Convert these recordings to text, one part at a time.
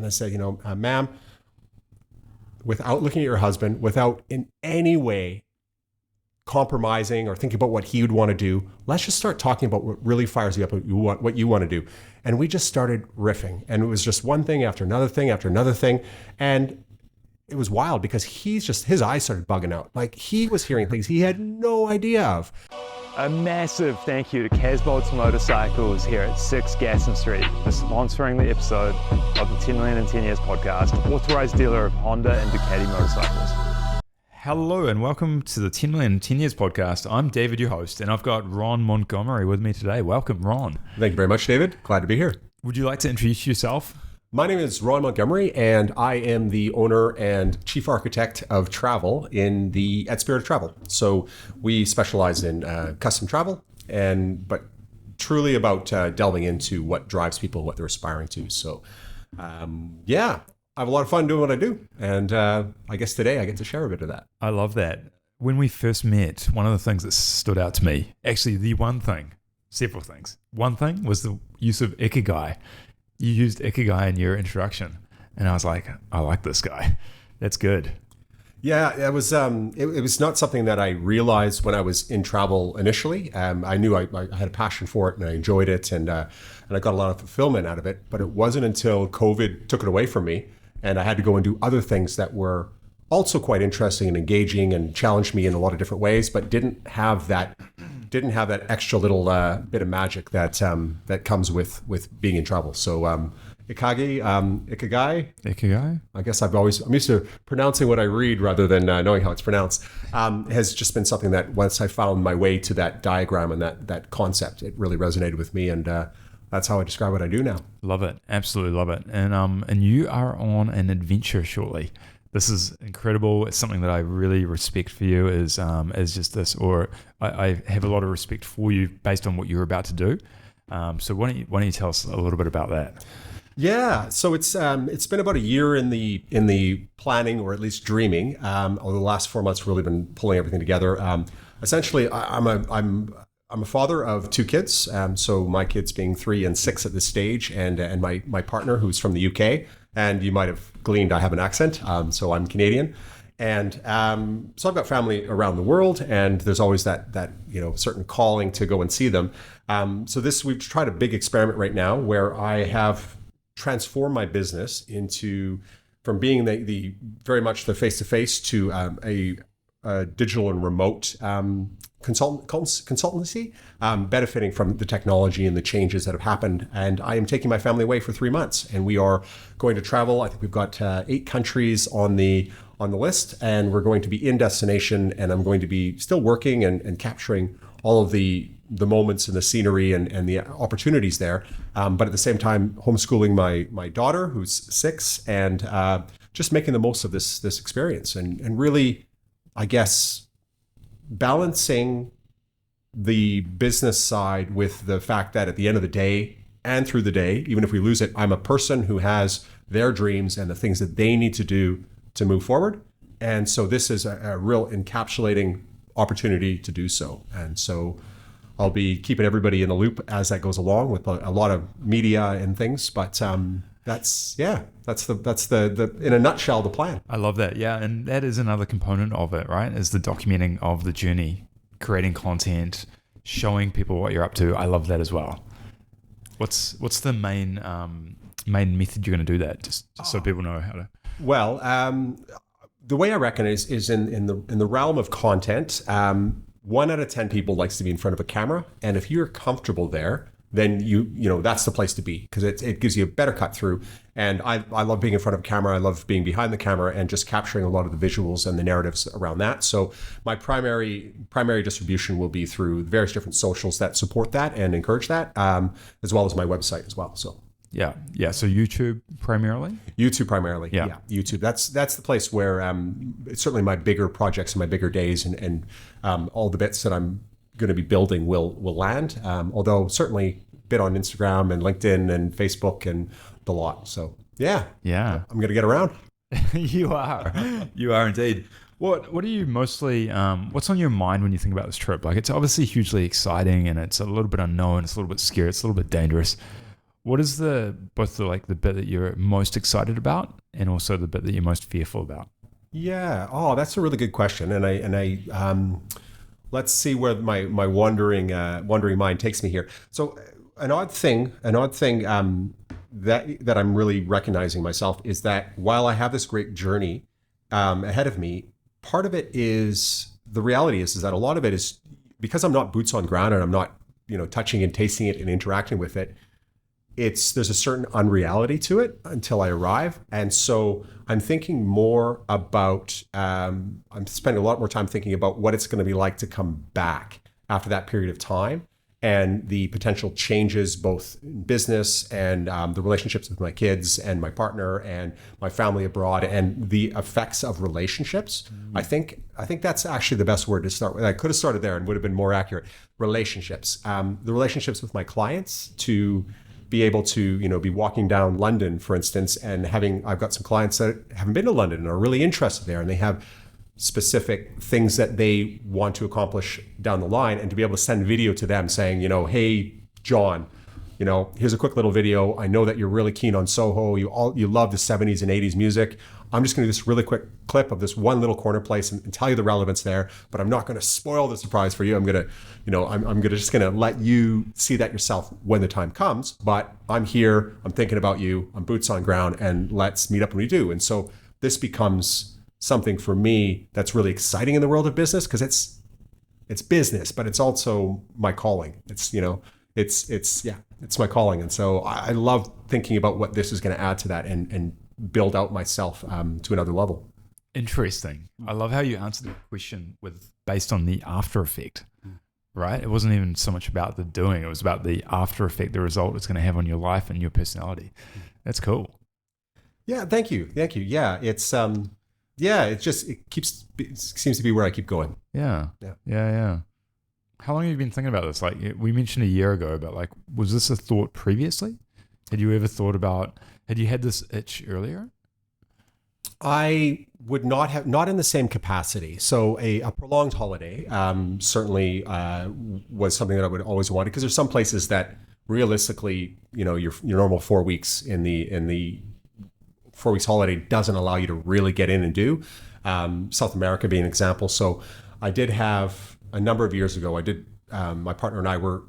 And I said, ma'am, without looking at your husband, without in any way compromising or thinking about what he would want to do, let's just start talking about what really fires you up, what you want to do. And we just started riffing, and it was just one thing after another thing after another thing. And it was wild because his eyes started bugging out. Like, he was hearing things he had no idea of. A massive thank you to Casbolt's Motorcycles here at 6 Gasson Street for sponsoring the episode of the 10 Million in 10 Years podcast, authorized dealer of Honda and Ducati motorcycles. Hello and welcome to the 10 Million in 10 Years podcast. I'm David, your host, and I've got Ron Montgomery with me today. Welcome, Ron. Thank you very much, David. Glad to be here. Would you like to introduce yourself? My name is Ron Montgomery, and I am the owner and chief architect of travel at Spirit of Travel. So we specialize in custom travel, but truly about delving into what drives people, what they're aspiring to. So, I have a lot of fun doing what I do, and I guess today I get to share a bit of that. I love that. When we first met, one of the things that stood out to me, actually the one thing, several things. One thing was the use of ikigai. You used ikigai in your introduction, and I was like, I like this guy. That's good. Yeah, it was not something that I realized when I was in travel initially. I knew I had a passion for it, and I enjoyed it, and I got a lot of fulfillment out of it. But it wasn't until COVID took it away from me, and I had to go and do other things that were also quite interesting and engaging and challenged me in a lot of different ways, but didn't have that extra little bit of magic that comes with being in travel. So ikigai. I guess I'm used to pronouncing what I read rather than knowing how it's pronounced. Has just been something that once I found my way to that diagram and that concept, it really resonated with me, and that's how I describe what I do now. Love it, absolutely love it. And you are on an adventure shortly. This is incredible. It's something that I really respect for you as just this, or I have a lot of respect for you based on what you're about to do. So why don't you tell us a little bit about that? Yeah, so it's been about a year in the planning, or at least dreaming. Over the last 4 months, really been pulling everything together. Essentially, I'm a father of 2 kids. So my kids being 3 and 6 at this stage, and my partner, who's from the UK. And you might have gleaned I have an accent, so I'm Canadian. And so I've got family around the world, and there's always that certain calling to go and see them. So we've tried a big experiment right now where I have transformed my business from being the very much the face-to-face to a digital and remote consultancy, benefiting from the technology and the changes that have happened. And I am taking my family away for 3 months, and we are going to travel. I think we've got 8 countries on the list, and we're going to be in destination, and I'm going to be still working and capturing all of the moments and the scenery and the opportunities there. But at the same time, homeschooling my daughter, who's 6, and just making the most of this experience, and really, I guess, balancing the business side with the fact that at the end of the day and through the day, even if we lose it, I'm a person who has their dreams and the things that they need to do to move forward. And so this is a real encapsulating opportunity to do so. And so I'll be keeping everybody in the loop as that goes along with a lot of media and things. But that's the in a nutshell, the plan. I love that. Yeah. And that is another component of it, right? Is the documenting of the journey, creating content, showing people what you're up to. I love that as well. What's the main method you're going to do that, just so people know how to? Well, the way I reckon is in the realm of content. 1 out of 10 people likes to be in front of a camera, and if you're comfortable there, then you that's the place to be, because it gives you a better cut through. And I love being in front of a camera. I love being behind the camera and just capturing a lot of the visuals and the narratives around that. So my primary distribution will be through various different socials that support that and encourage that, as well as my website as well. So yeah. So YouTube primarily. Yeah. YouTube. That's the place where it's certainly my bigger projects and my bigger days and all the bits that I'm going to be building will land. Although certainly a bit on Instagram and LinkedIn and Facebook and the lot. So yeah, I'm going to get around. You are indeed. What are you mostly? What's on your mind when you think about this trip? Like, it's obviously hugely exciting, and it's a little bit unknown. It's a little bit scary. It's a little bit dangerous. What is both the bit that you're most excited about and also the bit that you're most fearful about? Yeah. Oh, that's a really good question. Let's see where my wandering mind takes me here. So an odd thing that I'm really recognizing myself is that while I have this great journey ahead of me, part of it is the reality is that a lot of it is because I'm not boots on ground and I'm not touching and tasting it and interacting with it. There's a certain unreality to it until I arrive. And so I'm thinking more about, I'm spending a lot more time thinking about what it's going to be like to come back after that period of time and the potential changes both in business and the relationships with my kids and my partner and my family abroad and the effects of relationships. I think that's actually the best word to start with. I could have started there and would have been more accurate. Relationships, the relationships with my clients, to be able to, be walking down London, for instance, and I've got some clients that haven't been to London and are really interested there, and they have specific things that they want to accomplish down the line, and to be able to send video to them saying, hey, John, here's a quick little video. I know that you're really keen on Soho. You love the 70s and 80s music. I'm just going to do this really quick clip of this one little corner place and tell you the relevance there, but I'm not going to spoil the surprise for you. I'm going to, just going to let you see that yourself when the time comes, but I'm here, I'm thinking about you, I'm boots on ground, and let's meet up when we do. And so this becomes something for me that's really exciting in the world of business, because it's business, but it's also my calling. It's my calling. And so I love thinking about what this is going to add to that and build out myself to another level. Interesting. I love how you answered the question based on the after effect, right? It wasn't even so much about the doing. It was about the after effect, the result it's going to have on your life and your personality. That's cool. Yeah. Thank you. Yeah. It seems to be where I keep going. Yeah. How long have you been thinking about this? Like we mentioned a year ago, but was this a thought previously? Had you had this itch earlier? I would not in the same capacity. So a prolonged holiday certainly was something that I would always want, because there's some places that realistically, your normal 4 weeks in the 4 weeks holiday doesn't allow you to really get in and do. South America being an example. So I did have a number of years ago, my partner and I were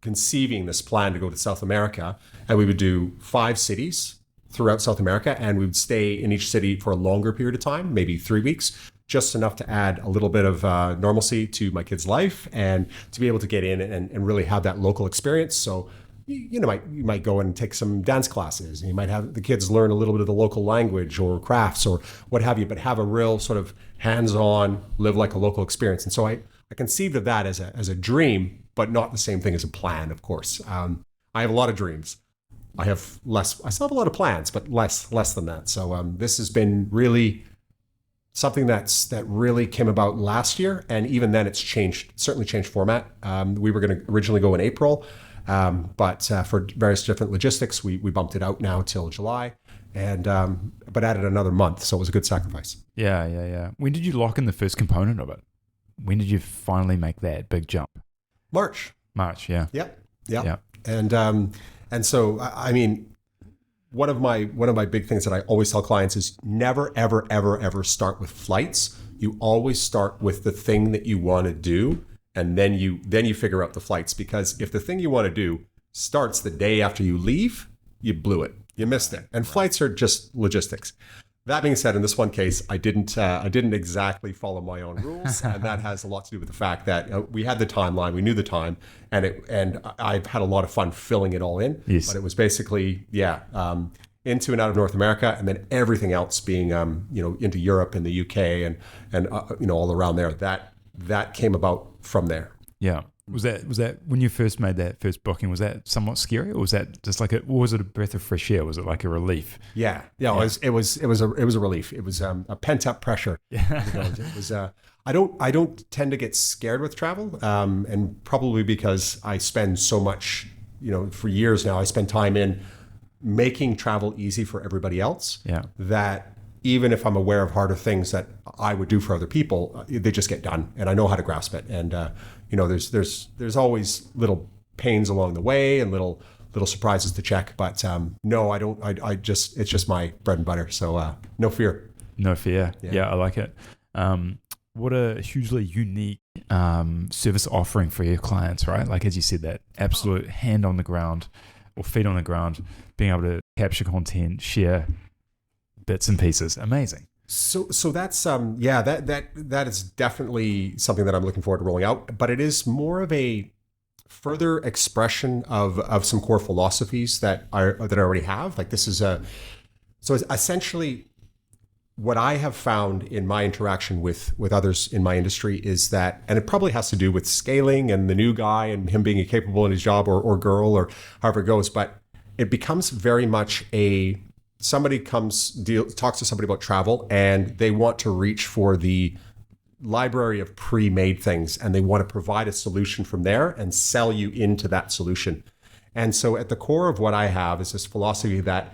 conceiving this plan to go to South America, and we would do 5 cities throughout South America, and we would stay in each city for a longer period of time, maybe 3 weeks, just enough to add a little bit of normalcy to my kid's life and to be able to get in and really have that local experience. So you might go and take some dance classes, and you might have the kids learn a little bit of the local language or crafts or what have you, but have a real sort of hands-on, live like a local experience. And so I conceived of that as a dream, but not the same thing as a plan, of course. I have a lot of dreams. I still have a lot of plans, but less than that. So this has been really something that really came about last year, and even then it's certainly changed format. We were going to originally go in April, but for various different logistics, we bumped it out now till July, and but added another month, so it was a good sacrifice. Yeah. When did you lock in the first component of it? When did you finally make that big jump? March, yeah. Yep. And so, I mean, one of my big things that I always tell clients is never, ever, ever, ever start with flights. You always start with the thing that you want to do, and then you figure out the flights. Because if the thing you want to do starts the day after you leave, you blew it. You missed it. And flights are just logistics. That being said, in this one case, I didn't exactly follow my own rules, and that has a lot to do with the fact that we had the timeline, we knew the time, and I've had a lot of fun filling it all in. Yes. But it was basically into and out of North America, and then everything else being into Europe and the UK and all around there. That came about from there. Yeah. Was that when you first made that first booking? Was that somewhat scary, or was that just or was it a breath of fresh air? Was it like a relief? Yeah. It was a relief. It was a pent up pressure. Yeah. It was. I don't tend to get scared with travel, and probably because I spend so much. For years now, I spend time in making travel easy for everybody else. Yeah. That even if I'm aware of harder things that I would do for other people, they just get done, and I know how to grasp it. And there's always little pains along the way and little little surprises to check. But no, I don't. It's just my bread and butter. So no fear. No fear. Yeah, I like it. What a hugely unique service offering for your clients, right? Like, as you said, that absolute hand on the ground or feet on the ground, being able to capture content, share bits and pieces. Amazing. So that's that is definitely something that I'm looking forward to rolling out, but it is more of a further expression of some core philosophies that I already have. Like, this is so essentially what I have found in my interaction with others in my industry is that, and it probably has to do with scaling and the new guy and him being capable in his job or girl or however it goes, but it becomes very much somebody talks to somebody about travel and they want to reach for the library of pre-made things and they want to provide a solution from there and sell you into that solution. And so at the core of what I have is this philosophy that,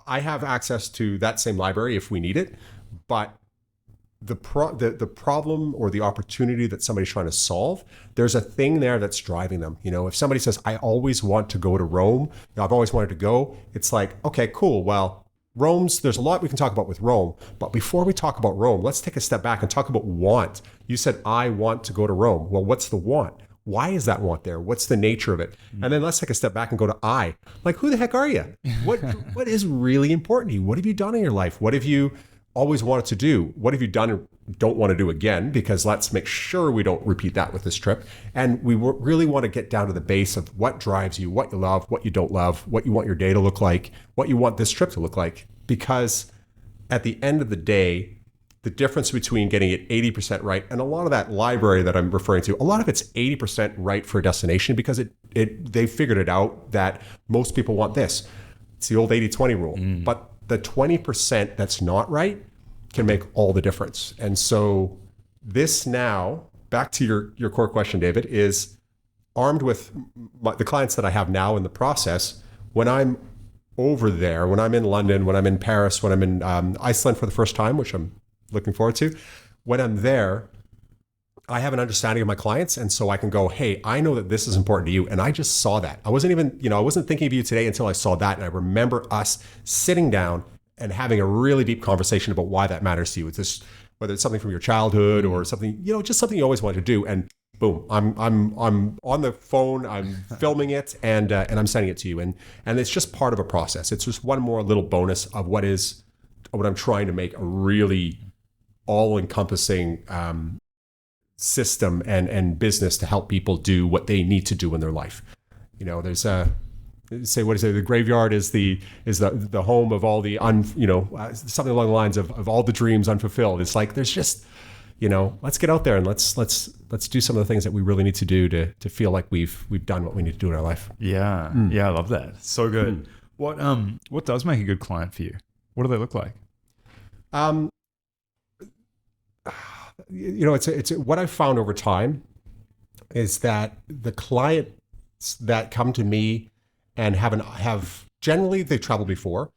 I have access to that same library if we need it, but the problem or the opportunity that somebody's trying to solve, there's a thing there that's driving them. If somebody says, I always want to go to Rome, I've always wanted to go, it's like, okay, cool. Well, there's a lot we can talk about with Rome, but before we talk about Rome, let's take a step back and talk about want. You said, I want to go to Rome. Well, what's the want? Why is that want there? What's the nature of it? And then let's take a step back and go to I. Like, who the heck are you? What is really important to you? What have you done in your life? What have you always wanted to do? What have you done and don't want to do again? Because let's make sure we don't repeat that with this trip. And we really want to get down to the base of what drives you, what you love, what you don't love, what you want your day to look like, what you want this trip to look like. Because at the end of the day, the difference between getting it 80% right, and a lot of that library that I'm referring to, a lot of it's 80% right for a destination because they figured it out that most people want this. It's the old 80-20 rule. But the 20% that's not right can make all the difference. And so this now, back to your core question, David, is armed with the clients that I have now in the process. When I'm over there, when I'm in London, when I'm in Paris, when I'm in Iceland for the first time, which I'm looking forward to, when I'm there, I have an understanding of my clients. And so I can go, hey, I know that this is important to you. And I just saw that. I wasn't thinking of you today until I saw that. And I remember us sitting down and having a really deep conversation about why that matters to you. It's this, whether it's something from your childhood or something, just something you always wanted to do. And boom, I'm on the phone, I'm filming it and I'm sending it to you. And it's just part of a process. It's just one more little bonus of what I'm trying to make a really all-encompassing system and business to help people do what they need to do in their life. There's the graveyard is the home of all the something along the lines of all the dreams unfulfilled. It's like there's just let's get out there and let's do some of the things that we really need to do to feel like we've done what we need to do in our life. Yeah, I love that. So good. What does make a good client for you? What do they look like? It's what I've found over time is that the clients that come to me and have generally they've traveled before,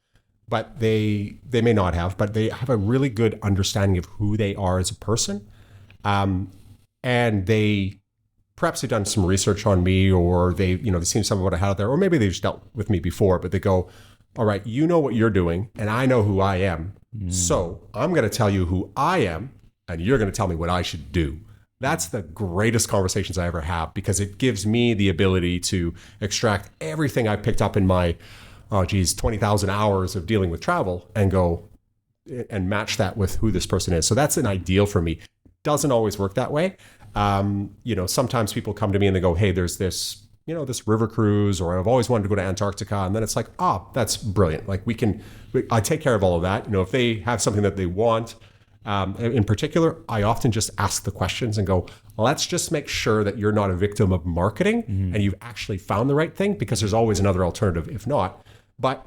but they may not have, but they have a really good understanding of who they are as a person, and they perhaps they've done some research on me, or they've seen some of what I had out there, or maybe they've just dealt with me before, but they go, all right, you know what you're doing, and I know who I am. So I'm going to tell you who I am, and you're going to tell me what I should do. That's the greatest conversations I ever have, because it gives me the ability to extract everything I picked up in my, 20,000 hours of dealing with travel and go and match that with who this person is. So that's an ideal for me. Doesn't always work that way. Sometimes people come to me and they go, hey, there's this river cruise, or I've always wanted to go to Antarctica. And then it's like, that's brilliant. Like I take care of all of that. If they have something that they want, in particular, I often just ask the questions and go, let's just make sure that you're not a victim of marketing and you've actually found the right thing, because there's always another alternative if not. But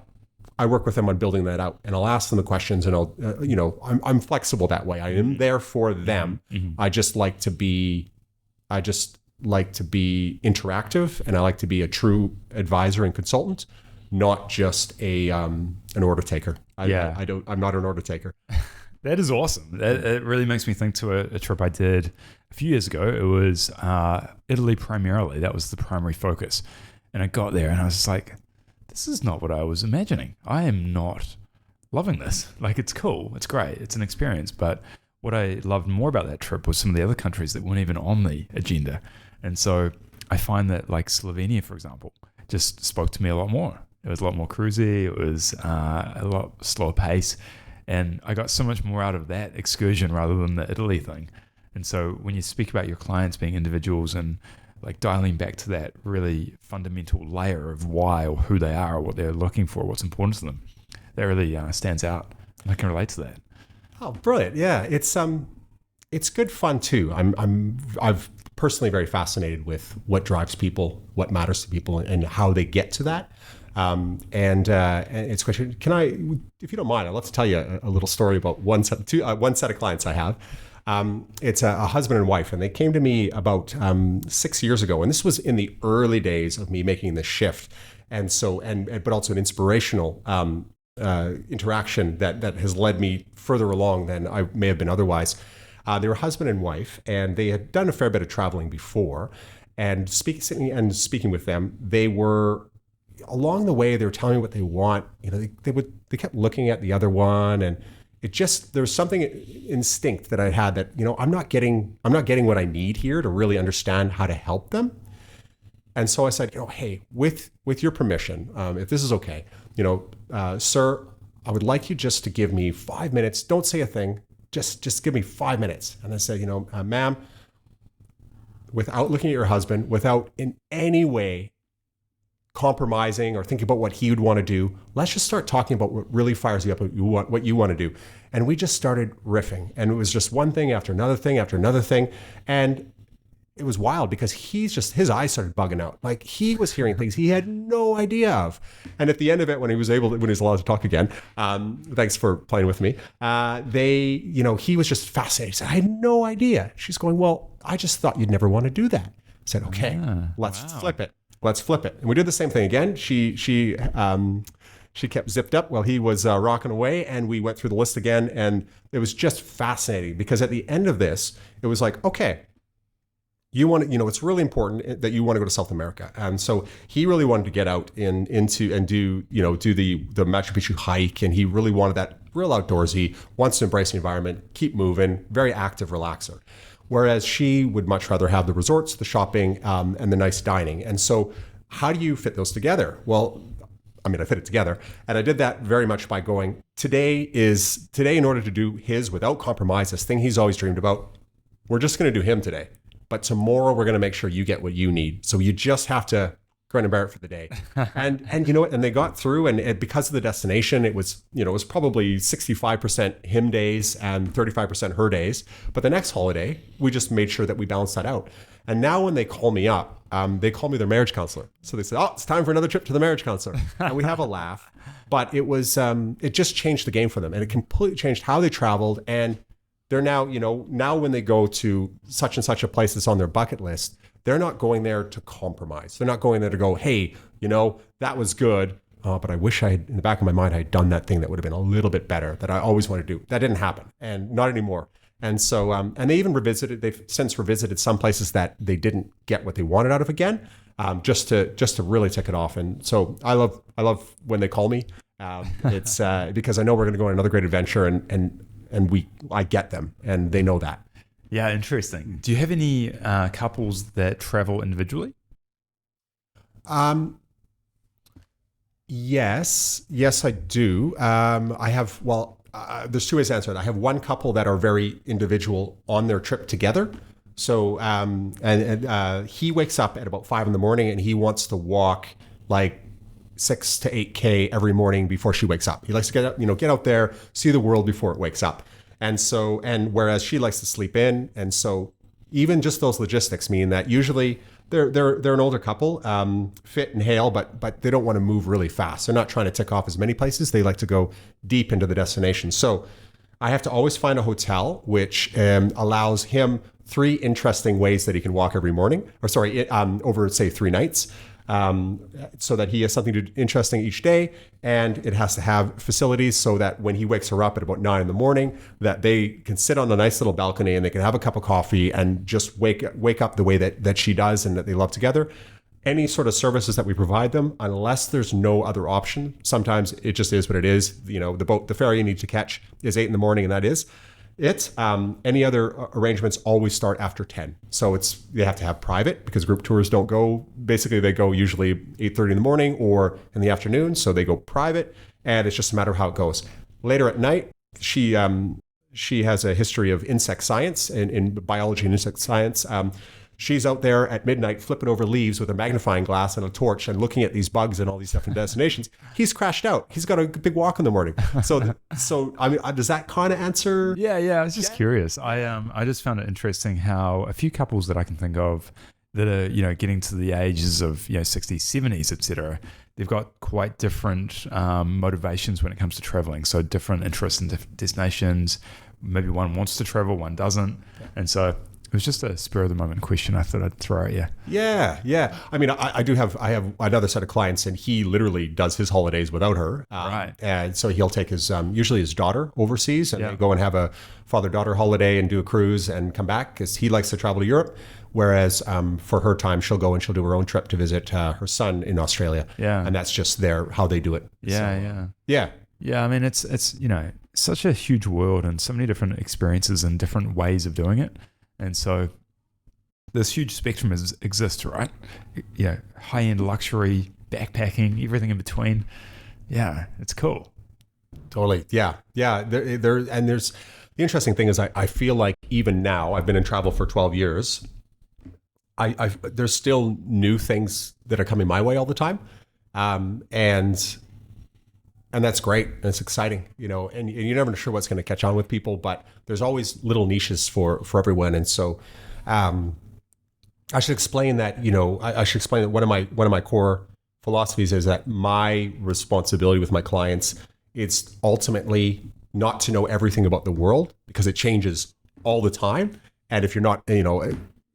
I work with them on building that out, and I'll ask them the questions, and I'm flexible that way. I am there for them. I just like to be interactive, and I like to be a true advisor and consultant, not just an order taker. I'm not an order taker. That is awesome. It really makes me think to a trip I did a few years ago. It was Italy primarily. That was the primary focus. And I got there and I was just like, this is not what I was imagining. I am not loving this. Like, it's cool. It's great. It's an experience. But what I loved more about that trip was some of the other countries that weren't even on the agenda. And so I find that, like, Slovenia, for example, just spoke to me a lot more. It was a lot more cruisy. It was a lot slower pace. And I got so much more out of that excursion rather than the Italy thing. And so when you speak about your clients being individuals and like dialing back to that really fundamental layer of why or who they are or what they're looking for, what's important to them, that really stands out. And I can relate to that. Oh, brilliant! Yeah, it's good fun too. I've personally very fascinated with what drives people, what matters to people, and how they get to that. And it's a question. Can I, if you don't mind, I'd love to tell you a little story about one set of clients I have. It's a husband and wife, and they came to me about 6 years ago, and this was in the early days of me making this shift, and so but also an inspirational interaction that has led me further along than I may have been otherwise. They were husband and wife, and they had done a fair bit of traveling before, and speaking with them, they were along the way. They were telling me what they want. You know, they kept looking at the other one, and there was something instinct that I had that, you know, I'm not getting what I need here to really understand how to help them. And so I said, you know, hey, with your permission, if this is okay, you know, sir, I would like you just to give me 5 minutes. Don't say a thing. Just give me 5 minutes. And I said, you know, ma'am, without looking at your husband, without in any way compromising or thinking about what he would want to do, let's just start talking about what really fires you up, what you want to do. And we just started riffing, and it was just one thing after another thing after another thing. And it was wild because his eyes started bugging out. Like, he was hearing things he had no idea of. And at the end of it, when he was allowed to talk again, thanks for playing with me, he was just fascinated. He said, I had no idea. She's going, well, I just thought you'd never want to do that. I said, okay, let's flip it. Let's flip it. And we did the same thing again. She kept zipped up while he was rocking away, and we went through the list again. And it was just fascinating because at the end of this, it was like, okay, it's really important that you want to go to South America. And so he really wanted to get out into and do the Machu Picchu hike. And he really wanted that real outdoorsy, wants to embrace the environment, keep moving, very active relaxer. Whereas she would much rather have the resorts, the shopping, and the nice dining. And so how do you fit those together? Well, I fit it together. And I did that very much by going, today in order to do his without compromise, this thing he's always dreamed about, we're just going to do him today. But tomorrow we're going to make sure you get what you need. So you just have to grin and bear it for the day. And you know what? And they got through, and because of the destination, it was probably 65% him days and 35% her days. But the next holiday, we just made sure that we balanced that out. And now when they call me up, they call me their marriage counselor. So they said, oh, it's time for another trip to the marriage counselor. And we have a laugh. But it was, it just changed the game for them. And it completely changed how they traveled. And they're now, now when they go to such and such a place that's on their bucket list, they're not going there to compromise. They're not going there to go, hey, that was good, but I wish in the back of my mind, I had done that thing that would have been a little bit better that I always wanted to do. That didn't happen, and not anymore. And so, and they even they've since revisited some places that they didn't get what they wanted out of again, just to really tick it off. And so I love when they call me. It's because I know we're going to go on another great adventure, and I get them, and they know that. Yeah, interesting. Do you have any couples that travel individually? Yes, I do. I have, there's two ways to answer it. I have one couple that are very individual on their trip together. So, and he wakes up at about 5 a.m. and he wants to walk like 6 to 8K every morning before she wakes up. He likes to get out there, see the world before it wakes up. And so, whereas she likes to sleep in. And so even just those logistics mean that usually they're an older couple, fit and hale, but they don't want to move really fast. They're not trying to tick off as many places. They like to go deep into the destination. So I have to always find a hotel which allows him 3 interesting ways that he can walk every morning, over say 3 nights. So that he has something interesting each day, and it has to have facilities so that when he wakes her up at about 9 a.m, that they can sit on a nice little balcony and they can have a cup of coffee and just wake up the way that she does and that they love together. any sort of services that we provide them, unless there's no other option. Sometimes it just is what it is. The ferry you need to catch is 8 a.m, and that is it. Any other arrangements always start after 10. So they have to have private, because group tours don't go. Basically, they go usually 8:30 in the morning or in the afternoon. So they go private, and it's just a matter of how it goes. Later at night, she has a history of insect science and in biology and insect science. She's out there at midnight flipping over leaves with a magnifying glass and a torch and looking at these bugs and all these different destinations. He's crashed out. He's got a big walk in the morning. So I mean, does that kind of answer? Yeah. I was just curious. I just found it interesting how a few couples that I can think of that are, getting to the ages of, 60s, 70s, etc., they've got quite different motivations when it comes to traveling. So different interests in different destinations. Maybe one wants to travel, one doesn't. And so it was just a spur of the moment question I thought I'd throw at you. Yeah. I mean, I have another set of clients, and he literally does his holidays without her. Right. And so he'll take usually his daughter overseas, and they go and have a father-daughter holiday and do a cruise and come back, because he likes to travel to Europe. Whereas for her time, she'll go and she'll do her own trip to visit her son in Australia. Yeah. And that's just how they do it. Yeah. Yeah. I mean, it's such a huge world and so many different experiences and different ways of doing it. And so this huge spectrum exists, right? High-end luxury, backpacking, everything in between. Yeah, it's cool. Totally. Yeah. There's the interesting thing is I feel like even now, I've been in travel for 12 years. There's still new things that are coming my way all the time. And that's great. And it's exciting, and you're never sure what's going to catch on with people, but there's always little niches for everyone. And so, I should explain that, I should explain that one of my core philosophies is that my responsibility with my clients, it's ultimately not to know everything about the world, because it changes all the time. And if you're not,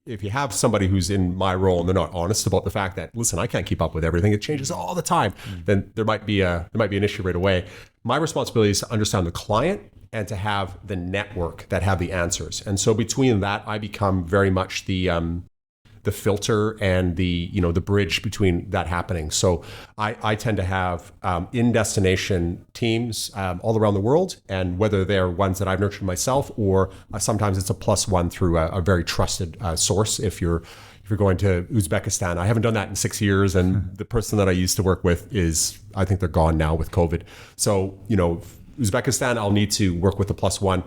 if you have somebody who's in my role and they're not honest about the fact that, listen, I can't keep up with everything, it changes all the time, then there might be an issue right away. My responsibility is to understand the client and to have the network that have the answers. And so between that, I become very much the filter and the bridge between that happening. So I tend to have in-destination teams all around the world, and whether they're ones that I've nurtured myself, or sometimes it's a +1 through a very trusted source. If you're going to Uzbekistan, I haven't done that in 6 years, and the person that I used to work with I think they're gone now with COVID. So Uzbekistan, I'll need to work with a +1,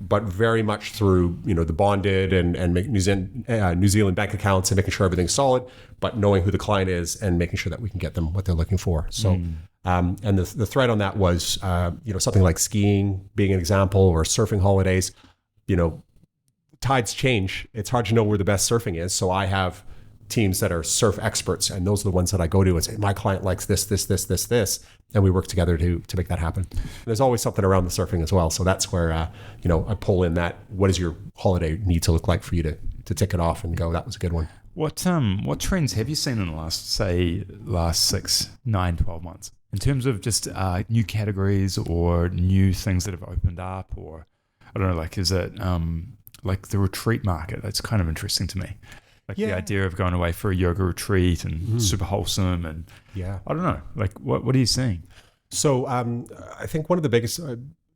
but very much through the bonded and make New Zealand bank accounts and making sure everything's solid, but knowing who the client is and making sure that we can get them what they're looking for. So and the thread on that was something like skiing being an example, or surfing holidays. Tides change. It's hard to know where the best surfing is. So I have teams that are surf experts, and those are the ones that I go to and say, my client likes this, and we work together to make that happen. There's always something around the surfing as well. So that's where, I pull in that, what does your holiday need to look like for you to tick it off and go, that was a good one. What trends have you seen in the last 6, 9, 12 months in terms of just new categories or new things that have opened up, or I don't know, like, is it like the retreat market? That's kind of interesting to me. Like the idea of going away for a yoga retreat and super wholesome, and I don't know, like what are you seeing? So I think one of the biggest,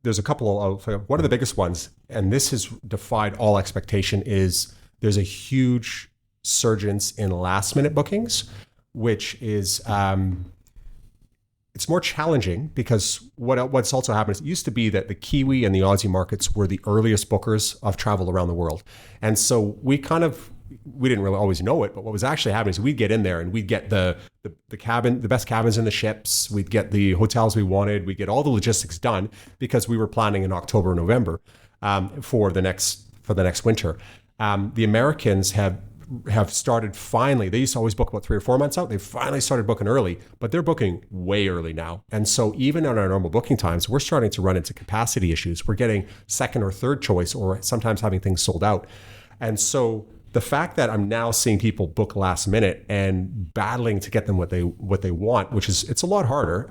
there's a couple of, one of the biggest ones, and this has defied all expectation, is there's a huge surgence in last minute bookings, which is, it's more challenging because what's also happened is it used to be that the Kiwi and the Aussie markets were the earliest bookers of travel around the world. And so we didn't really always know it, but what was actually happening is we'd get in there and we'd get the best cabins in the ships. We'd get the hotels we wanted. We'd get all the logistics done because we were planning in October or November for the next winter. The Americans have started finally. They used to always book about 3 or 4 months out. They finally started booking early, but they're booking way early now. And so even on our normal booking times, we're starting to run into capacity issues. We're getting second or third choice, or sometimes having things sold out. And so the fact that I'm now seeing people book last minute and battling to get them what they want, which is, it's a lot harder.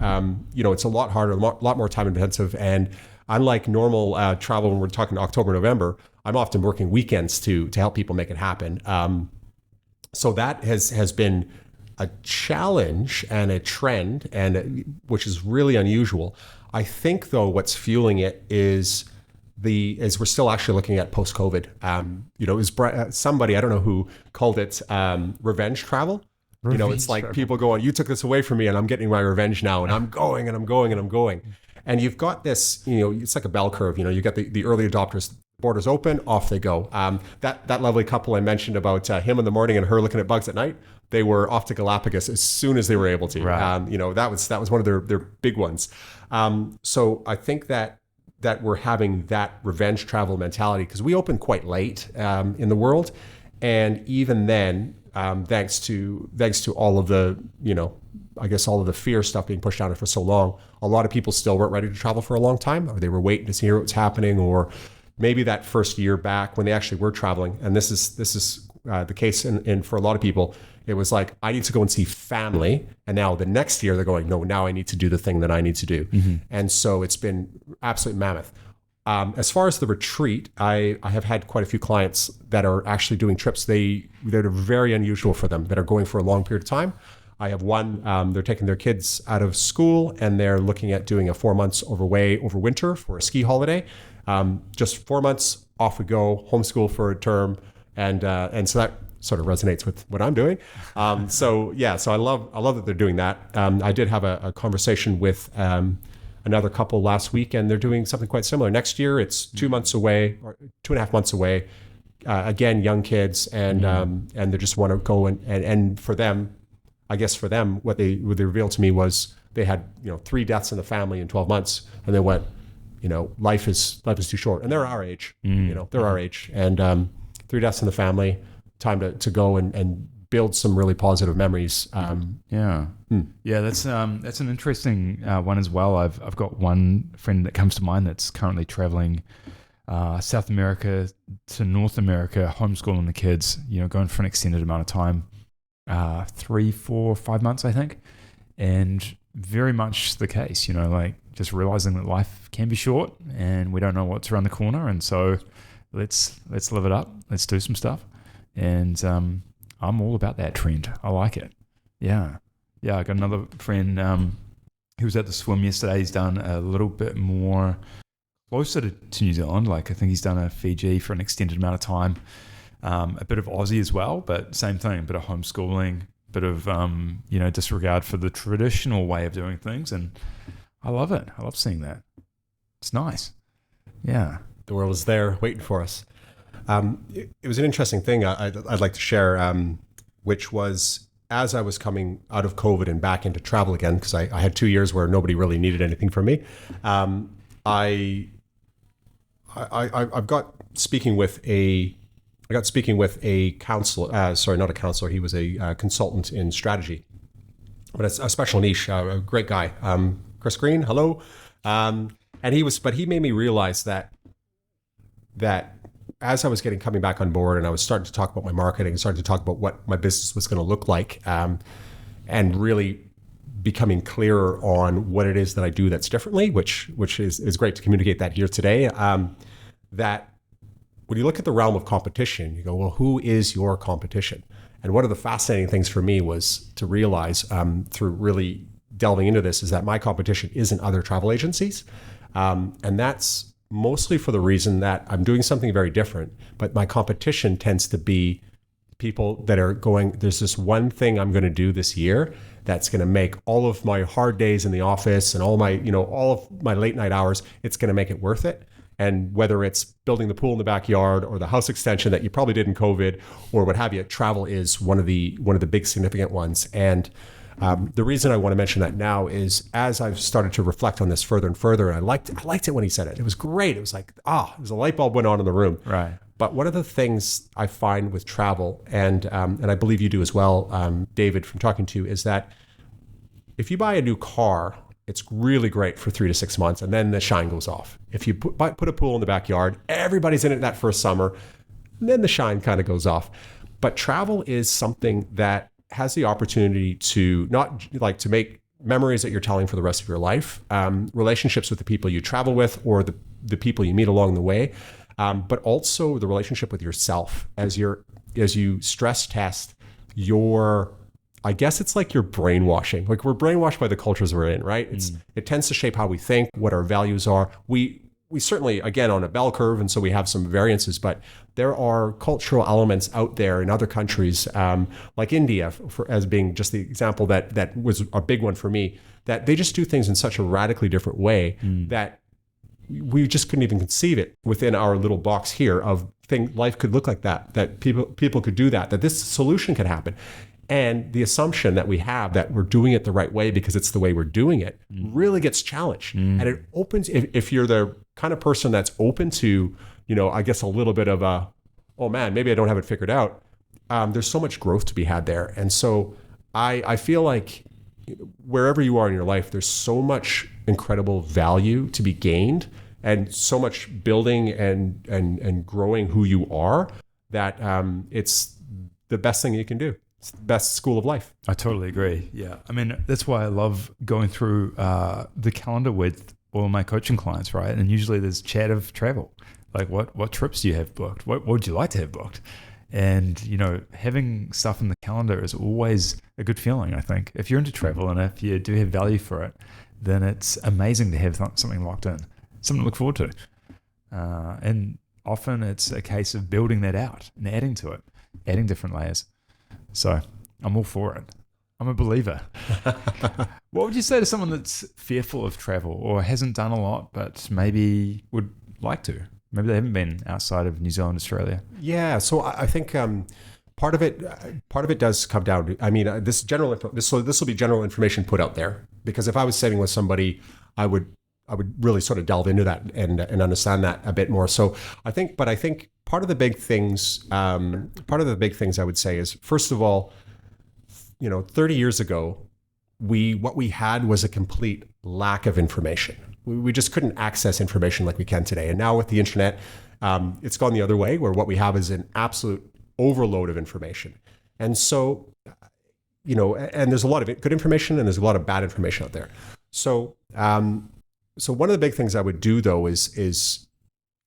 It's a lot harder, a lot more time intensive. And unlike normal travel, when we're talking October, November, I'm often working weekends to help people make it happen. So that has been a challenge and a trend, and which is really unusual. I think though what's fueling it is we're still actually looking at post-COVID. It was somebody, I don't know who, called it revenge travel. It's like travel. people going, you took this away from me and I'm getting my revenge now, and I'm going and I'm going and I'm going. And you've got this, it's like a bell curve. You get the early adopters, borders open, off they go. That lovely couple I mentioned about him in the morning and her looking at bugs at night, they were off to Galapagos as soon as they were able to. Right. That was one of their big ones. So I think that we're having that revenge travel mentality because we opened quite late in the world, and even then, thanks to all of the I guess all of the fear stuff being pushed on it for so long, a lot of people still weren't ready to travel for a long time, or they were waiting to hear what's happening, or maybe that first year back when they actually were traveling. And this is the case in for a lot of people. It was like, I need to go and see family. And now the next year they're going, no, now I need to do the thing that I need to do. Mm-hmm. And so it's been absolutely mammoth. As far as the retreat, I have had quite a few clients that are actually doing trips that are very unusual for them, that are going for a long period of time. I have one, they're taking their kids out of school and they're looking at doing a 4 months over winter for a ski holiday. Just 4 months, off we go, homeschool for a term. And so that sort of resonates with what I'm doing. So I love that they're doing that. I did have a conversation with another couple last week, and they're doing something quite similar. Next year, it's 2 months away, or 2.5 months away. Again, young kids, and they just want to go and for them, I guess for them, what they revealed to me was they had 3 deaths in the family in 12 months, and they went, life is too short, and they're our age, they're our age, and 3 deaths in the family, time to go and build some really positive memories. Yeah, that's an interesting one as well. I've got one friend that comes to mind that's currently traveling South America to North America, homeschooling the kids, going for an extended amount of time, 3, 4, 5 months, I think. And very much the case, like just realizing that life can be short and we don't know what's around the corner. And so let's live it up. Let's do some stuff. And I'm all about that trend. I like it. Yeah. I got another friend who was at the swim yesterday. He's done a little bit more closer to New Zealand. Like I think he's done a Fiji for an extended amount of time. A bit of Aussie as well, but same thing, a bit of homeschooling, bit of, disregard for the traditional way of doing things. And I love it. I love seeing that. It's nice. Yeah. The world is there waiting for us. It was an interesting thing I'd like to share, which was as I was coming out of COVID and back into travel again, because I had 2 years where nobody really needed anything from me. I got speaking with a counselor. Sorry, not a counselor. He was a consultant in strategy, but it's a special niche. A great guy, Chris Green. Hello, and he made me realize that as I was coming back on board and I was starting to talk about my marketing, starting to talk about what my business was going to look like, and really becoming clearer on what it is that I do that's differently, which is great to communicate that here today. That when you look at the realm of competition, you go, well, who is your competition? And one of the fascinating things for me was to realize through really delving into this is that my competition isn't other travel agencies. And that's mostly for the reason that I'm doing something very different, but my competition tends to be people that are going, there's this one thing I'm going to do this year that's going to make all of my hard days in the office and all of my late night hours, it's going to make it worth it. And whether it's building the pool in the backyard or the house extension that you probably did in COVID or what have you, travel is one of the big significant ones. And the reason I want to mention that now is as I've started to reflect on this further and further, and I liked it when he said it. It was great. It was like, it was a light bulb went on in the room. Right. But one of the things I find with travel, and I believe you do as well, David, from talking to you, is that if you buy a new car, it's really great for 3 to 6 months, and then the shine goes off. If you put a pool in the backyard, everybody's in it that first summer, and then the shine kind of goes off. But travel is something that has the opportunity to to make memories that you're telling for the rest of your life, relationships with the people you travel with or the people you meet along the way, but also the relationship with yourself as you stress test I guess it's like you're brainwashing. Like we're brainwashed by the cultures we're in, right? It tends to shape how we think, what our values are. We certainly, again, on a bell curve, and so we have some variances, but there are cultural elements out there in other countries, like India, as being just the example that was a big one for me, that they just do things in such a radically different way that we just couldn't even conceive it within our little box here of life could look like that people could do that this solution could happen. And the assumption that we have that we're doing it the right way because it's the way we're doing it really gets challenged. And it opens, if you're the kind of person that's open to, I guess a little bit of oh man, maybe I don't have it figured out. There's so much growth to be had there. And so I feel like wherever you are in your life, there's so much incredible value to be gained and so much building and growing who you are that it's the best thing you can do. It's the best school of life. I totally agree. Yeah. I mean, that's why I love going through the calendar with all my coaching clients, right? And usually there's chat of travel. Like what trips do you have booked? What would you like to have booked? And, having stuff in the calendar is always a good feeling, I think. If you're into travel and if you do have value for it, then it's amazing to have something locked in, something to look forward to. And often it's a case of building that out and adding to it, adding different layers. So I'm all for it. I'm a believer. What would you say to someone that's fearful of travel or hasn't done a lot, but maybe would like to? Maybe they haven't been outside of New Zealand, Australia. Yeah. So I think part of it does come down to, I mean, this will be general information put out there, because if I was sitting with somebody, I would really sort of delve into that and understand that a bit more. So I think part of the big things I would say is, first of all, 30 years ago, what we had was a complete lack of information. We just couldn't access information like we can today. And now with the internet, it's gone the other way, where what we have is an absolute overload of information. And so, and there's a lot of good information and there's a lot of bad information out there. So, so one of the big things I would do though is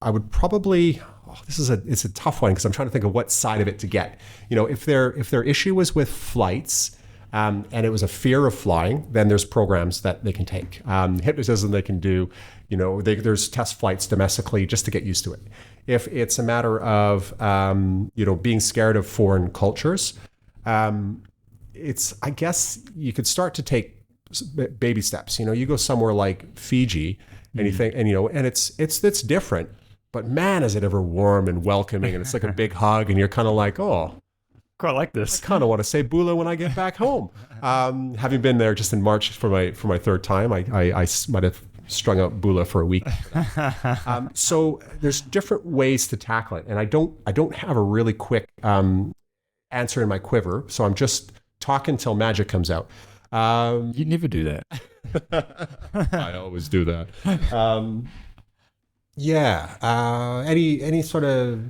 I would probably, it's a tough one because I'm trying to think of what side of it to get. If their issue was with flights, and it was a fear of flying, then there's programs that they can take. Hypnotism they can do, there's test flights domestically just to get used to it. If it's a matter of, being scared of foreign cultures, I guess you could start to take baby steps. You go somewhere like Fiji and you think, and it's different, but man, is it ever warm and welcoming, and it's like a big hug, and you're kind of like, oh, quite like this. I kind of want to say Bula when I get back home. Having been there just in March for my third time, I might have strung out Bula for a week. So there's different ways to tackle it, and I don't have a really quick answer in my quiver. So I'm just talking till magic comes out. You never do that. I always do that. Any sort of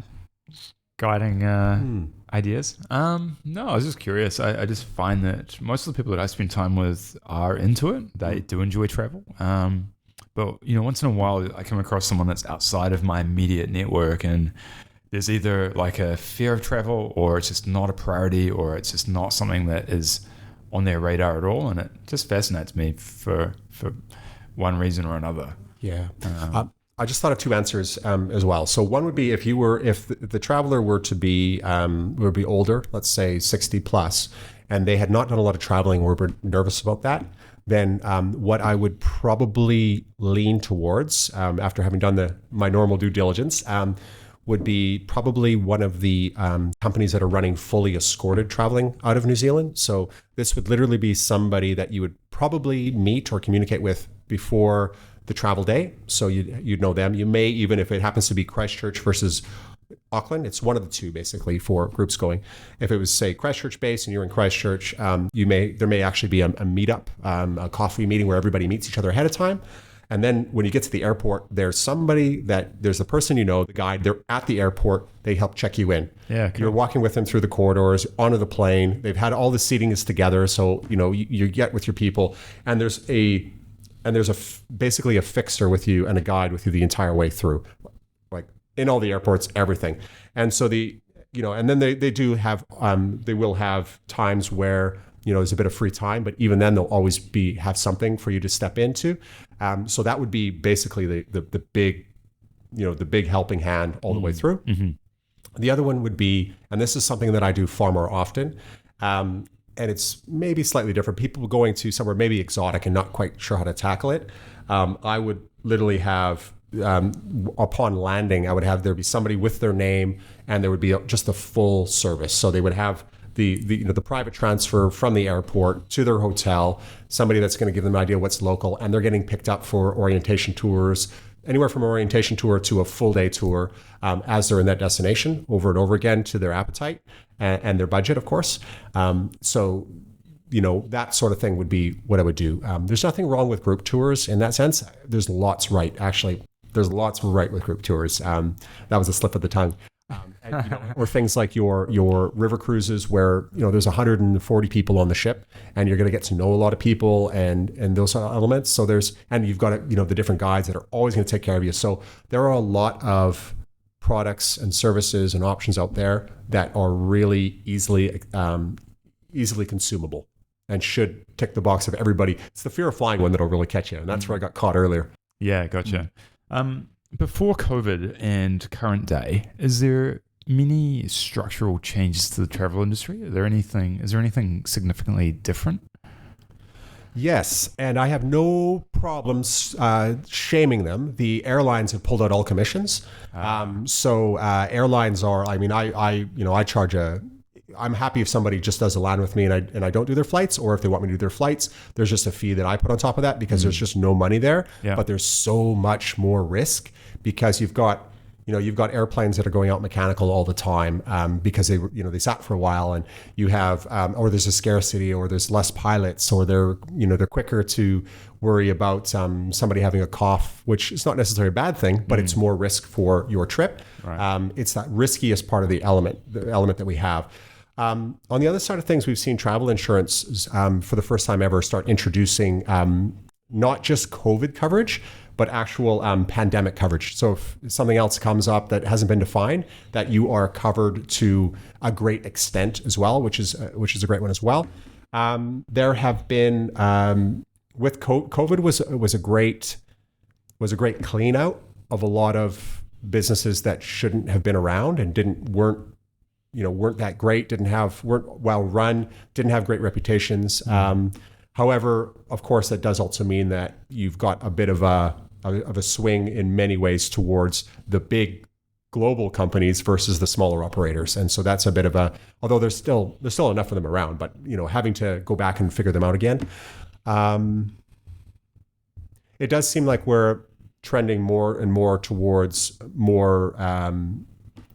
guiding ideas? No, I was just curious. I just find that most of the people that I spend time with are into it. They do enjoy travel. But once in a while I come across someone that's outside of my immediate network, and there's either like a fear of travel, or it's just not a priority, or it's just not something that is on their radar at all, and it just fascinates me for one reason or another. Yeah. I just thought of two answers as well. So one would be if the traveler were to be older, let's say 60 plus, and they had not done a lot of traveling, or were nervous about that, then what I would probably lean towards after having done my normal due diligence would be probably one of the companies that are running fully escorted traveling out of New Zealand. So this would literally be somebody that you would probably meet or communicate with before the travel day. So you'd know them. You may, even if it happens to be Christchurch versus Auckland, it's one of the two basically for groups going. If it was, say, Christchurch based and you're in Christchurch, there may actually be a meetup, a coffee meeting where everybody meets each other ahead of time. And then when you get to the airport, there's the person the guide, they're at the airport, they help check you in. Yeah, cool. You're walking with them through the corridors, onto the plane. They've had all the seating is together, so you get with your people, and there's basically a fixer with you and a guide with you the entire way through, like in all the airports, everything. And so and then they do have, they will have times where, there's a bit of free time, but even then they'll always have something for you to step into. So that would be basically the big, the big helping hand all the way through. Mm-hmm. The other one would be, and this is something that I do far more often, and it's maybe slightly different. People going to somewhere maybe exotic and not quite sure how to tackle it. I would literally have, upon landing, there be somebody with their name, and there would be just the full service. So they would have the private transfer from the airport to their hotel, somebody that's going to give them an idea what's local, and they're getting picked up for orientation tours, anywhere from orientation tour to a full day tour, as they're in that destination over and over again to their appetite and their budget, of course. So that sort of thing would be what I would do. There's nothing wrong with group tours in that sense. There's lots right, actually. There's lots right with group tours. That was a slip of the tongue. Or things like your river cruises where there's 140 people on the ship, and you're going to get to know a lot of people and those sort of elements. So you've got the different guides that are always going to take care of you. So there are a lot of products and services and options out there that are really easily consumable and should tick the box of everybody. It's the fear of flying one that'll really catch you, and that's where I got caught earlier. Yeah, gotcha. Before COVID and current day, is there many structural changes to the travel industry? Is there anything significantly different? Yes, and I have no problems shaming them. The airlines have pulled out all commissions. So airlines are, I charge I'm happy if somebody just does a land with me and I don't do their flights, or if they want me to do their flights, there's just a fee that I put on top of that because there's just no money there. Yeah. But there's so much more risk because you've got airplanes that are going out mechanical all the time because they sat for a while, and you have or there's a scarcity, or there's less pilots, or they're quicker to worry about somebody having a cough, which is not necessarily a bad thing, but it's more risk for your trip. Right. It's that riskiest part of the element that we have. On the other side of things, we've seen travel insurance for the first time ever start introducing not just COVID coverage, but actual pandemic coverage. So if something else comes up that hasn't been defined, that you are covered to a great extent as well, which is a great one as well. There have been with COVID was a great clean out of a lot of businesses that shouldn't have been around and weren't that great, weren't well run, didn't have great reputations. However, of course, that does also mean that you've got a bit of a swing in many ways towards the big global companies versus the smaller operators. And so that's a bit of although there's still enough of them around, but having to go back and figure them out again. It does seem like we're trending more and more towards more,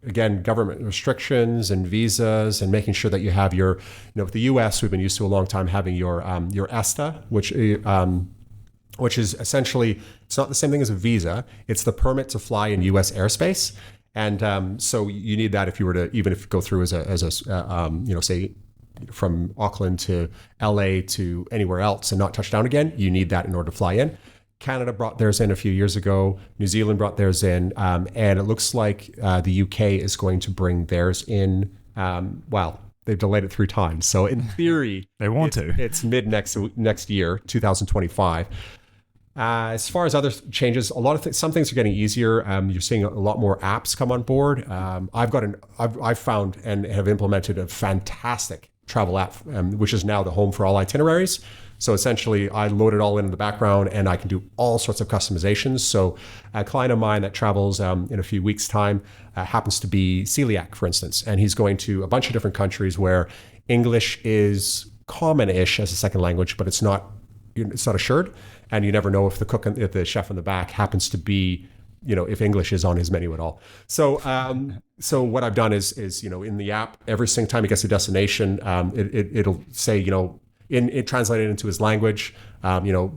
again, government restrictions and visas, and making sure that you have your, with the US, we've been used to a long time having your ESTA, which is essentially, it's not the same thing as a visa. It's the permit to fly in US airspace. And so you need that if you were to, even if you go through as a say from Auckland to LA to anywhere else and not touch down again, you need that in order to fly in. Canada brought theirs in a few years ago. New Zealand brought theirs in. And it looks like the UK is going to bring theirs in. They've delayed it 3 times. So in theory, it's mid next year, 2025. As far as other changes, some things are getting easier. You're seeing a lot more apps come on board. I've found and have implemented a fantastic travel app, which is now the home for all itineraries. So essentially, I load it all in the background, and I can do all sorts of customizations. So a client of mine that travels in a few weeks' time happens to be celiac, for instance, and he's going to a bunch of different countries where English is common-ish as a second language, but it's not assured, and you never know if the chef in the back happens to be, if English is on his menu at all. So so what I've done is in the app, every single time he gets a destination, it'll say, it translated into his language,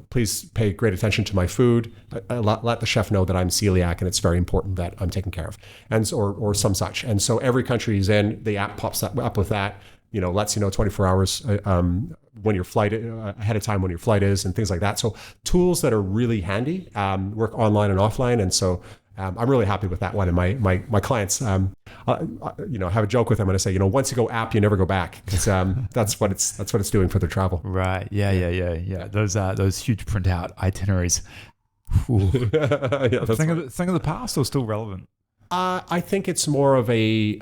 please pay great attention to my food. Let the chef know that I'm celiac and it's very important that I'm taken care of, and or some such. And so every country he's in, the app pops up with that, lets you know 24 hours when your flight ahead of time when your flight is, and things like that. So tools that are really handy, work online and offline. And so I'm really happy with that one. And my clients, I have a joke with them and I say, once you go app, you never go back, because that's what it's doing for their travel. Right. Yeah. Those huge printout itineraries. Yeah, thing of the past, or still relevant? I think it's more of a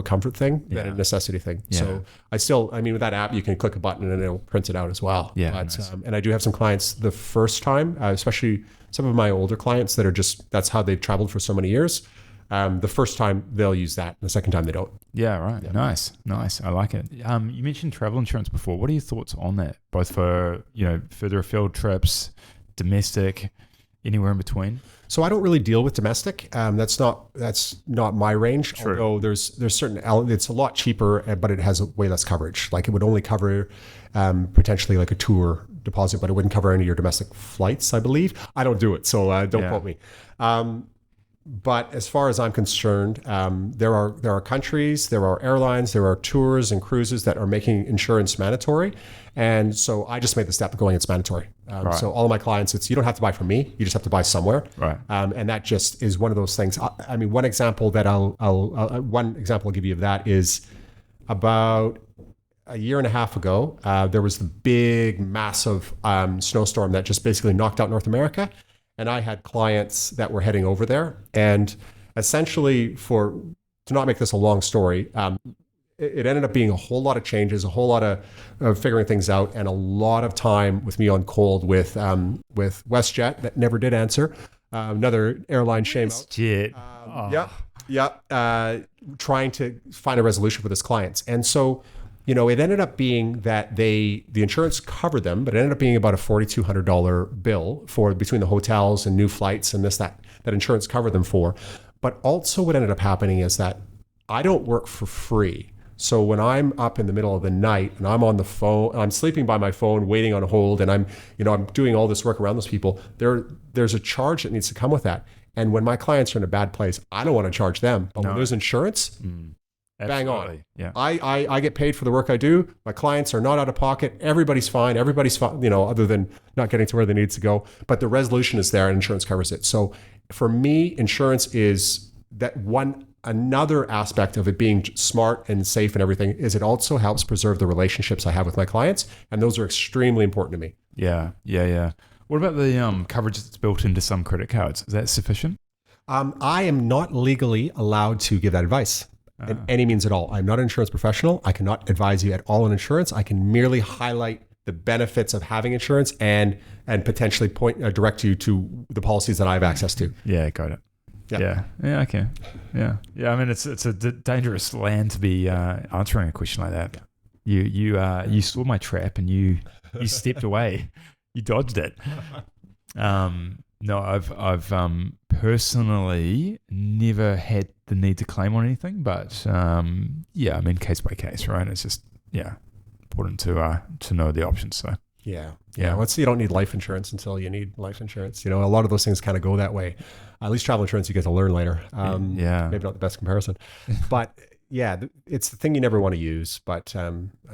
comfort thing than a necessity thing. Yeah. So with that app, you can click a button and it'll print it out as well. Yeah. But, Nice. and I do have some clients the first time, especially some of my older clients that are that's how they've traveled for so many years. The first time they'll use that, the second time they don't. Yeah, right. Yeah. Nice. I like it. You mentioned travel insurance before. What are your thoughts on that? Both for, further afield trips, domestic, anywhere in between? So I don't really deal with domestic. That's not my range. True. Although there's certain it's a lot cheaper, but it has way less coverage. Like it would only cover potentially like a tour deposit, but it wouldn't cover any of your domestic flights, I believe. I don't do it, so don't quote me. But as far as I'm concerned, there are countries, there are airlines, there are tours and cruises that are making insurance mandatory. And so I just made the step of going, it's mandatory. Right. So all of my clients, you don't have to buy from me, you just have to buy somewhere. Right. And that just is one of those things. One example that I'll give you of that is about a year and a half ago, there was the big, massive snowstorm that just basically knocked out North America. And I had clients that were heading over there. And essentially, to not make this a long story, it ended up being a whole lot of changes, a whole lot of figuring things out, and a lot of time with me on cold with WestJet that never did answer. Another airline shame out. WestJet. Trying to find a resolution for this clients. And so, it ended up being that the insurance covered them, but it ended up being about a $4,200 bill for between the hotels and new flights and that insurance covered them for. But also what ended up happening is that I don't work for free. So when I'm up in the middle of the night and I'm on the phone, I'm sleeping by my phone, waiting on hold, and I'm doing all this work around those people, there's a charge that needs to come with that. And when my clients are in a bad place, I don't want to charge them. But when there's insurance, bang on. Yeah. I get paid for the work I do. My clients are not out of pocket. Everybody's fine. Other than not getting to where they need to go. But the resolution is there and insurance covers it. So for me, insurance is that one. Another aspect of it being smart and safe and everything is it also helps preserve the relationships I have with my clients. And those are extremely important to me. Yeah. What about the coverage that's built into some credit cards? Is that sufficient? I am not legally allowed to give that advice. In any means at all. I'm not an insurance professional. I cannot advise you at all on insurance. I can merely highlight the benefits of having insurance and potentially direct you to the policies that I have access to. Yeah, got it. Yeah. Okay. Yeah. It's a dangerous land to be answering a question like that. You saw my trap and you stepped away. You dodged it. No, I've personally never had the need to claim on anything, but case by case, right? It's just important to know the options. So yeah. You don't need life insurance until you need life insurance. A lot of those things kind of go that way. At least travel insurance you get to learn later. Maybe not the best comparison, but it's the thing you never want to use. But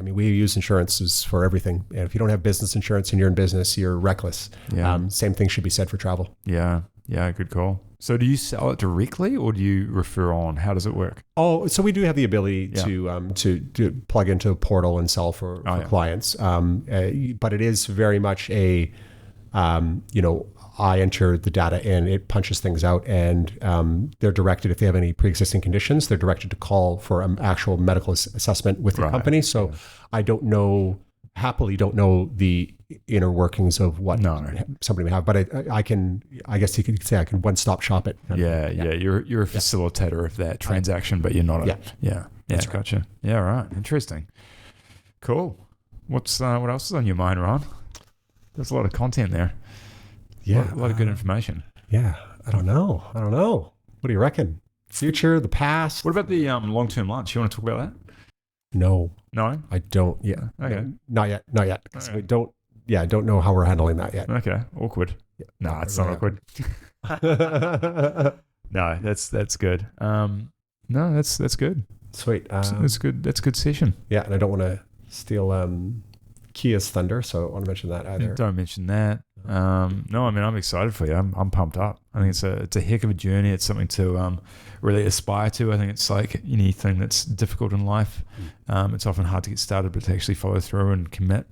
we use insurances for everything. And if you don't have business insurance and you're in business, you're reckless. Same thing should be said for travel. Yeah, good call. So do you sell it directly or do you refer on? How does it work? Oh, so we do have the ability to plug into a portal and sell for clients. But it is very much I enter the data in, it punches things out, and they're directed, if they have any pre-existing conditions, they're directed to call for an actual medical assessment with the company. So I happily don't know the inner workings of what somebody may have, but I guess you could say I can one-stop shop it. You're a facilitator of that transaction, but you're not. That's gotcha. Yeah, right. Interesting. Cool. What else is on your mind, Ron? There's a lot of content there. Yeah, a lot of good information. Yeah, I don't know. What do you reckon? Future, the past? What about the long-term lunch? You want to talk about that? No, I don't. Yeah, okay. Not yet. Okay. We don't. Yeah, I don't know how we're handling that yet. Okay, awkward. Yeah, no, it's not awkward. No, that's good. No, that's good. Sweet. That's good. That's a good session. Yeah, and I don't want to steal Kia's thunder, so I don't want to mention that either. Don't mention that. No, I mean, I'm excited for you. I'm pumped up. I think it's a heck of a journey. It's something to really aspire to. I think it's like anything that's difficult in life. It's often hard to get started, but to actually follow through and commit,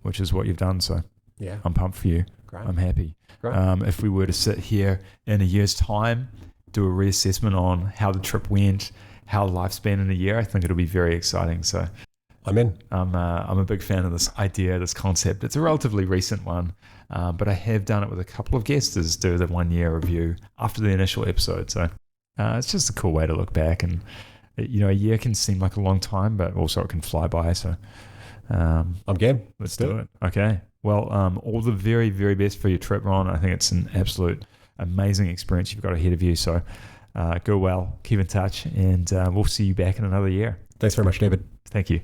which is what you've done. So Yeah. I'm pumped for you. Great. I'm happy. Great. If we were to sit here in a year's time, do a reassessment on how the trip went, how life's been in a year, I think it'll be very exciting. So I'm in. I'm a big fan of this idea, this concept. It's a relatively recent one, but I have done it with a couple of guests, is do the 1 year review after the initial episode. So it's just a cool way to look back, and a year can seem like a long time, but also it can fly by. So I'm game. let's do it. Okay. Well, all the very, very best for your trip, Ron. I think it's an absolute amazing experience you've got ahead of you. So go well, keep in touch, and we'll see you back in another year. Thanks very much, David. Thank you.